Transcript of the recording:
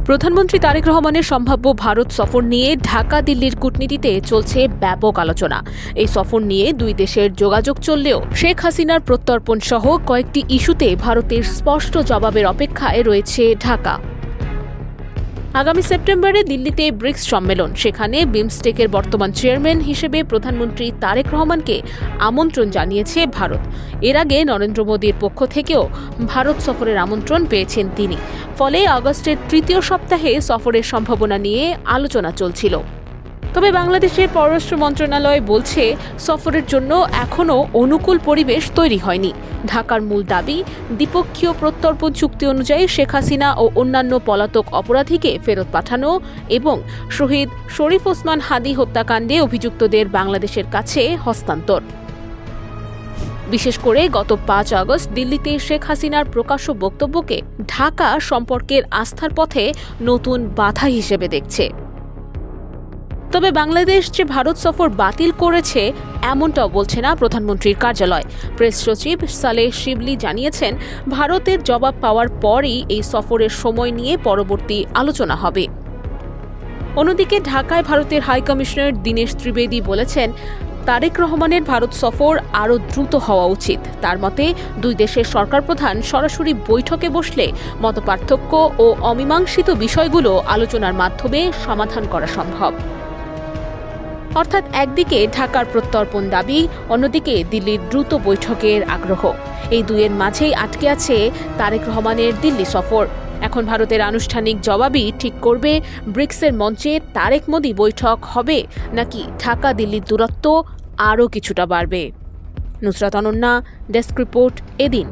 প্রধানমন্ত্রী তারেক রহমানের সম্ভাব্য ভারত সফর নিয়ে ঢাকা দিল্লির কূটনীতিতে চলছে ব্যাপক আলোচনা। এই সফর নিয়ে দুই দেশের যোগাযোগ চললেও শেখ হাসিনার প্রত্যর্পণ সহ কয়েকটি ইস্যুতে ভারতের স্পষ্ট জবাবের অপেক্ষায় রয়েছে ঢাকা। আগামী সেপ্টেম্বরে দিল্লিতে ব্রিক্স সম্মেলন, সেখানে বিমস্টেকের বর্তমান চেয়ারম্যান হিসেবে প্রধানমন্ত্রী তারেক রহমানকে আমন্ত্রণ জানিয়েছে ভারত। এর আগে নরেন্দ্র মোদীর পক্ষ থেকেও ভারত সফরের আমন্ত্রণ পেয়েছেন তিনি। ফলে আগস্টের তৃতীয় সপ্তাহে সফরের সম্ভাবনা নিয়ে আলোচনা চলছিল। তবে বাংলাদেশের পররাষ্ট্র মন্ত্রণালয় বলছে, সফরের জন্য এখনও অনুকূল পরিবেশ তৈরি হয়নি। ঢাকার মূল দাবি, দ্বিপক্ষীয় প্রত্যর্পণ চুক্তি অনুযায়ী শেখ হাসিনা ও অন্যান্য পলাতক অপরাধীকে ফেরত পাঠানো এবং শহীদ শরীফ ওসমান হাদী হত্যাকাণ্ডে অভিযুক্তদের বাংলাদেশের কাছে হস্তান্তর। বিশেষ করে গত ৫ আগস্ট দিল্লিতে শেখ হাসিনার প্রকাশ্য বক্তব্যকে ঢাকা সম্পর্কের আস্থার পথে নতুন বাধা হিসেবে দেখছে। তবে বাংলাদেশ যে ভারত সফর বাতিল করেছে এমনটাও বলছে না প্রধানমন্ত্রীর কার্যালয়। প্রেস সচিব সালেহ শিবলি জানিয়েছেন, ভারতের জবাব পাওয়ার পরই এই সফরের সময় নিয়ে পরবর্তী আলোচনা হবে। অন্যদিকে ঢাকায় ভারতের হাইকমিশনার দীনেশ ত্রিবেদী বলেছেন, তারেক রহমানের ভারত সফর আরও দ্রুত হওয়া উচিত। তার মতে, দুই দেশের সরকার প্রধান সরাসরি বৈঠকে বসলে মতপার্থক্য ও অমীমাংসিত বিষয়গুলো আলোচনার মাধ্যমে সমাধান করা সম্ভব। অর্থাৎ একদিকে ঢাকার প্রত্যর্পণ দাবি, অন্যদিকে দিল্লির দ্রুত বৈঠকের আগ্রহ। এই দুইয়ের মাঝেই আটকে আছে তারেক রহমানের দিল্লি সফর। এখন ভারতের আনুষ্ঠানিক জবাবই ঠিক করবে ব্রিক্সের মঞ্চে তারেক মোদি বৈঠক হবে নাকি ঢাকা দিল্লির দূরত্ব আরও কিছুটা বাড়বে। নুসরাত অনন্যা, ডেস্ক রিপোর্ট, এদিন।